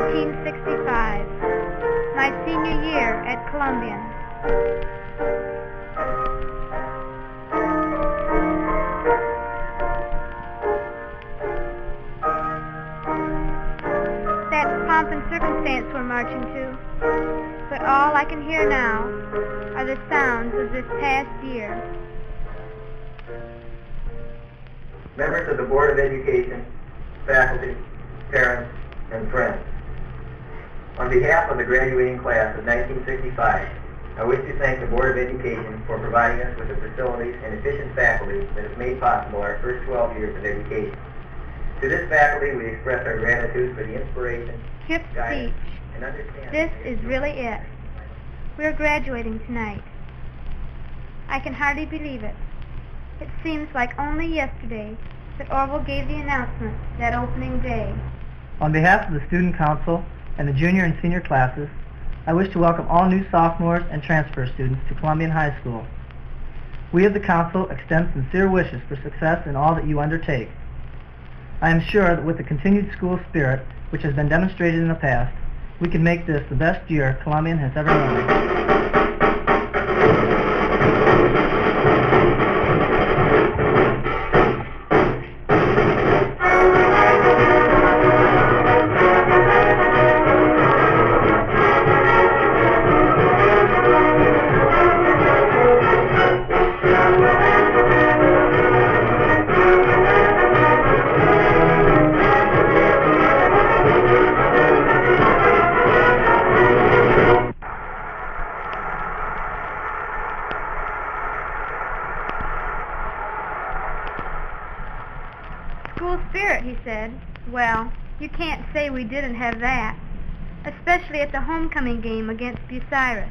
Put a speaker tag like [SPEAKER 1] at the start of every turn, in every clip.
[SPEAKER 1] 1965, my senior year at Columbian. That's Pomp and Circumstance we're marching to, but all I can hear now are the sounds of this past year.
[SPEAKER 2] Members of the Board of Education, faculty, parents, and friends. On behalf of the graduating class of 1965, I wish to thank the Board of Education for providing us with the facilities and efficient faculty that have made possible our first 12 years of education. To this faculty, we express our gratitude for the inspiration, guidance, and understanding.
[SPEAKER 1] This is really it. We're graduating tonight. I can hardly believe it. It seems like only yesterday that Orville gave the announcement that opening day.
[SPEAKER 3] On behalf of the Student Council and the junior and senior classes, I wish to welcome all new sophomores and transfer students to Columbian High School. We of the Council extend sincere wishes for success in all that you undertake. I am sure that with the continued school spirit which has been demonstrated in the past, we can make this the best year Columbian has ever known.
[SPEAKER 1] Well, you can't say we didn't have that, especially at the homecoming game against Buskirk.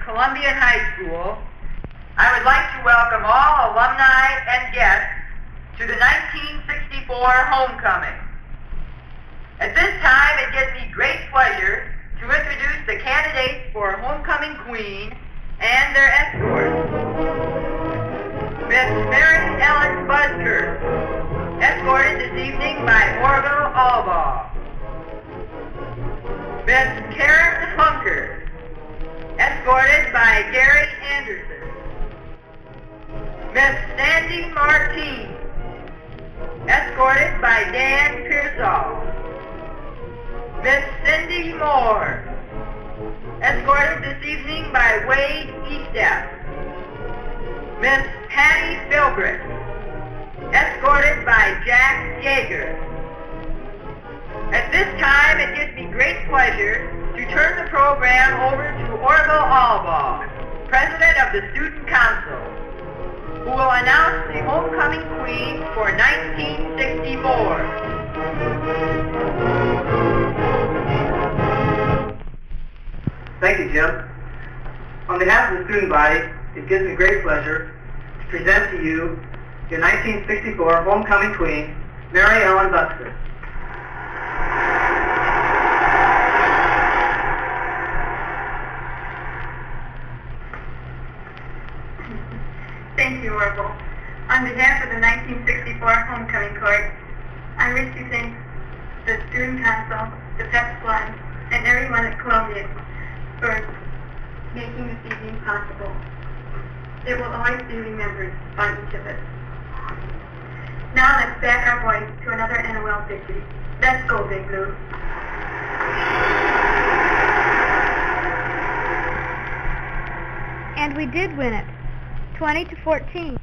[SPEAKER 4] Columbian High School, I would like to welcome all alumni and guests to the 1964 homecoming. At this time, it gives me great pleasure to introduce the candidates for homecoming queen and their escorts. Miss Mary Ellen Buskirk, escorted this evening by Orville Alabugh. Miss Karen Hunker, escorted by Gary Anderson. Miss Sandy Martin, escorted by Dan Pearsall. Miss Cindy Moore, escorted this evening by Wade Eastep. Miss Patty Philbrick, escorted by Jack Yeager. At this time, it gives me great pleasure to turn the program over to Orville Albaugh, President of the Student Council, who will announce the homecoming queen for 1964.
[SPEAKER 3] Thank you, Jim. On behalf of the student body, it gives me great pleasure to present to you your 1964 homecoming queen, Mary Ellen Buskirk.
[SPEAKER 5] Thank you, Orville. On behalf of the 1964 homecoming court, I wish to thank the Student Council, the Pep Squad, and everyone at Columbian for making this evening possible. It will always be remembered by each of us. Now let's back our boys to another NOL victory. Let's go, Big Blue.
[SPEAKER 1] And we did win it, 20-14.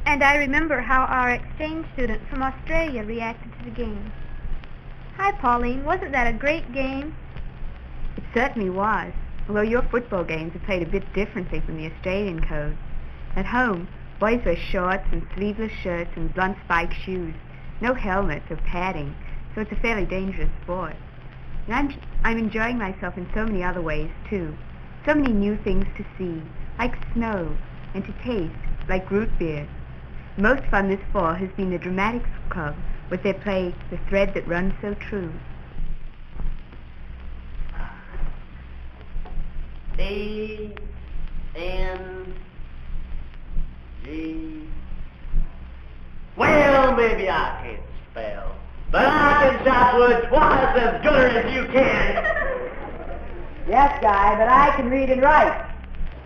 [SPEAKER 1] And I remember how our exchange student from Australia reacted to the game. Hi, Pauline. Wasn't that a great game?
[SPEAKER 6] It certainly was, although your football games are played a bit differently from the Australian code. At home, boys wear shorts and sleeveless shirts and blunt spike shoes, no helmets or padding, so it's a fairly dangerous sport. And I'm enjoying myself in so many other ways, too. So many new things to see, like snow, and to taste, like root beer. Most fun this fall has been the Dramatics Club, with their play, The Thread That Runs So True.
[SPEAKER 7] A, N, G. Well, maybe I can't spell, but I can chop wood twice as good as you can.
[SPEAKER 8] Yes, Guy, but I can read and write.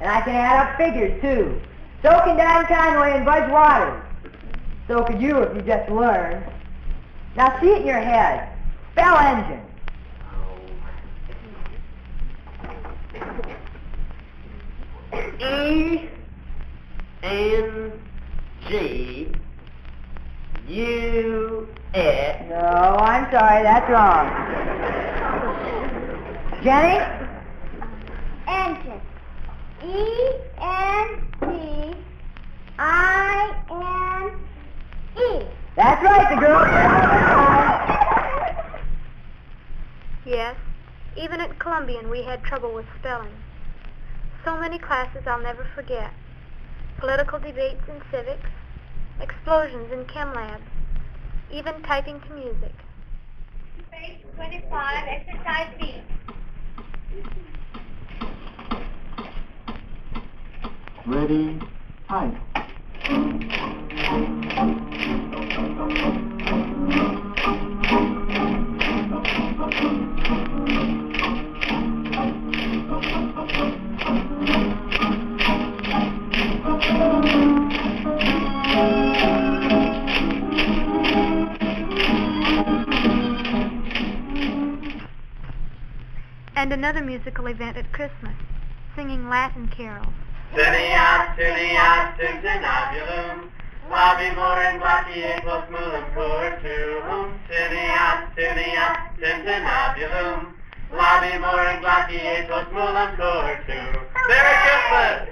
[SPEAKER 8] And I can add up figures, too. So can Don Conway and Buzz Waters. So could you if you just learned. Now see it in your head. Spell engine.
[SPEAKER 7] E, N, G, U, S.
[SPEAKER 8] No, I'm sorry, that's wrong. Jenny?
[SPEAKER 1] Engine. E-N-G-I-N-E.
[SPEAKER 8] That's right, the girl.
[SPEAKER 1] Yes, even at Columbian we had trouble with spelling. So many classes I'll never forget. Political debates in civics, explosions in chem labs, even typing to music. Page 25, exercise B.
[SPEAKER 9] Ready, type.
[SPEAKER 1] And another musical event at Christmas, singing Latin carols.
[SPEAKER 4] Tiniat, Tiniat, Tintinabulum, Labimor and Glacie plus Mulum Cortum. Tiniat, Tiniat, Tintinabulum, Labimor and Glacie plus Mulum Cortum. Merry Christmas!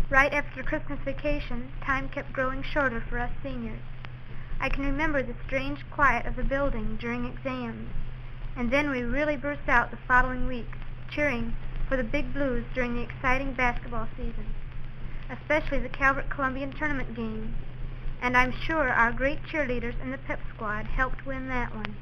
[SPEAKER 1] Right after Christmas vacation, time kept growing shorter for us seniors. I can remember the strange quiet of the building during exams, and then we really burst out the following weeks, cheering for the Big Blues during the exciting basketball season, especially the Calvert Columbian tournament game, and I'm sure our great cheerleaders and the pep squad helped win that one.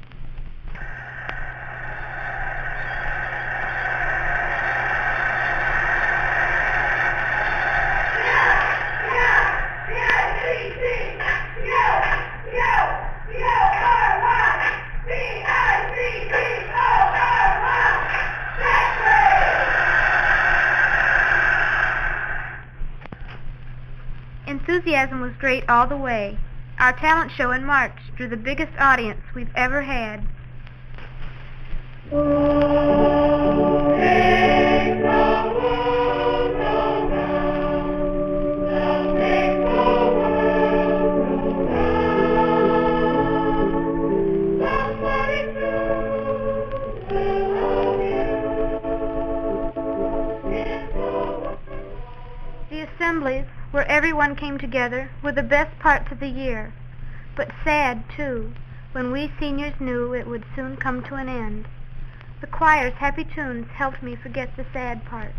[SPEAKER 1] Enthusiasm was great all the way. Our talent show in March drew the biggest audience we've ever had. The assemblies, where everyone came together, were the best parts of the year, but sad, too, when we seniors knew it would soon come to an end. The choir's happy tunes helped me forget the sad part.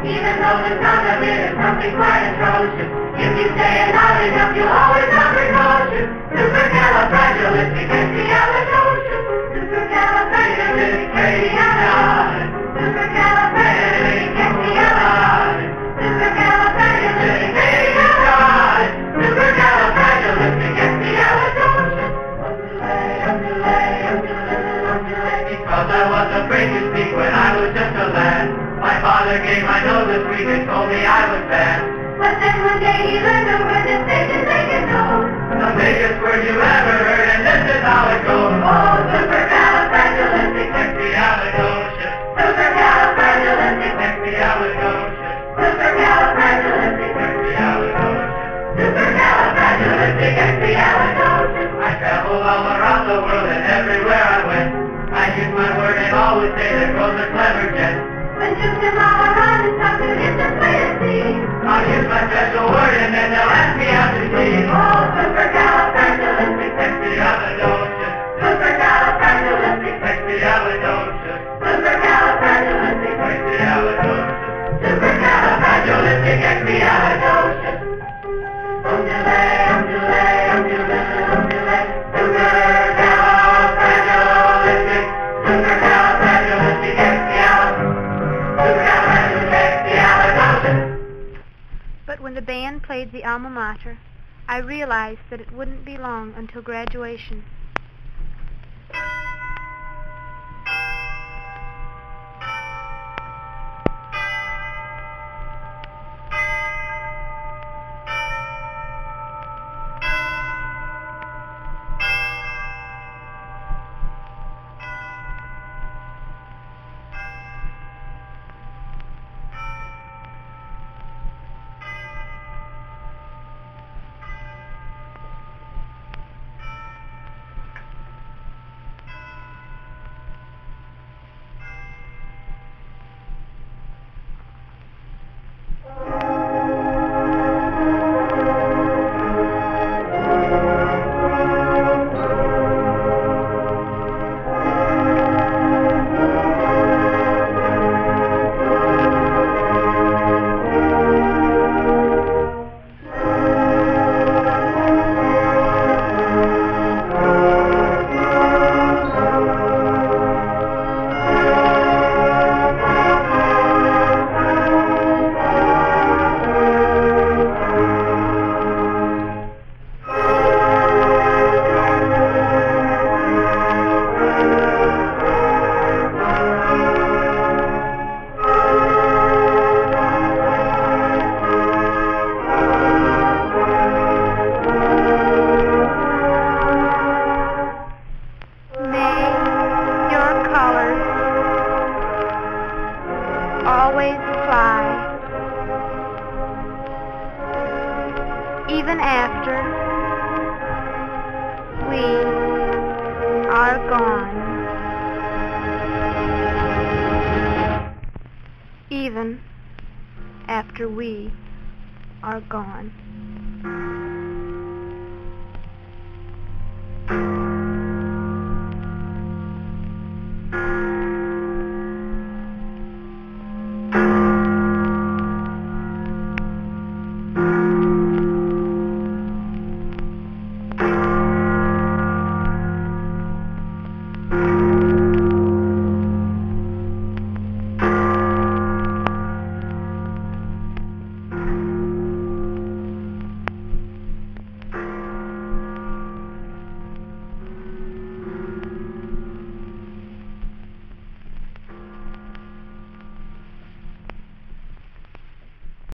[SPEAKER 4] Even though the sound of it is something quite atrocious, if you say it loud enough, you'll always have precaution. Supercalifragilisticexpialidocious. Supercalifragilisticexpialidocious. Supercalifragilisticexpialidocious. Supercalifragilisticexpialidocious. Supercalifragilisticexpialidocious. Because I was afraid to speak when I was just a lad. My father gave my nose a squeak and told me I was bad. But then one day he learned a word that made his naked nose. The biggest word you ever heard, and this is how it goes. Oh, supercalifragilisticexpialidocious. Supercalifragilisticexpialidocious. Supercalifragilisticexpialidocious. Supercalifragilisticexpialidocious. I traveled all around the world and everywhere I went,
[SPEAKER 7] I use my word and always say that girls are clever jets.
[SPEAKER 5] When you come out around and talk to him, just play a scene.
[SPEAKER 7] I'll use my special word and then they'll ask me out to see.
[SPEAKER 5] Oh, supercalifragilisticexpialidocious.
[SPEAKER 7] Supercalifragilisticexpialidocious.
[SPEAKER 5] Supercalifragilisticexpialidocious. Supercalifragilisticexpialidocious. Undulate, undulate, undulate, undulate. Supercalifragilistic. Supercalifragilisticexpialidocious.
[SPEAKER 1] But when the band played the Alma Mater, I realized that it wouldn't be long until graduation. Even after we are gone. Even after we are gone.